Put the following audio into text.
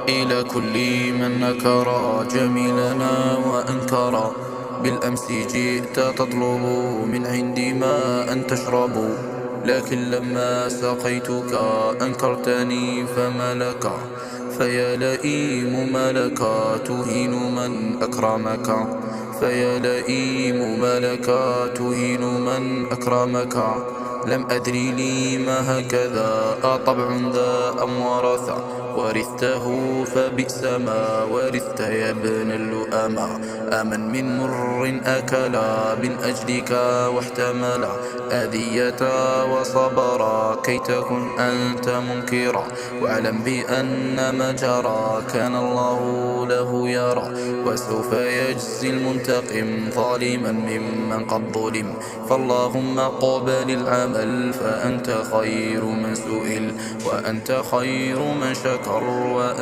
إلى كل من نكر جميلنا وأنكر. بالأمس جئت تطلب من عندي ماء تشرب، لكن لما سقيتك أنكرتني فما لك. فيا لئيم ما لك تهين من أكرمك، فيا لئيم ما لك تهين من أكرمك. لم أدري لي ما هكذا أطبع ذا أم ورث، ورثته فبئس ما ورثت يا ابن اللؤما. أمن من مر أكلا من أجلك واحتملا أذية وصبرا كي تكن أنت منكرا. واعلم بأن ما جرى كان الله له يرى، وسوف يجزي المنتقم ظالما ممن قد ظلم. فاللهم قبل العمل فأنت خير من سئل، وأنت خير من شكر، وأنت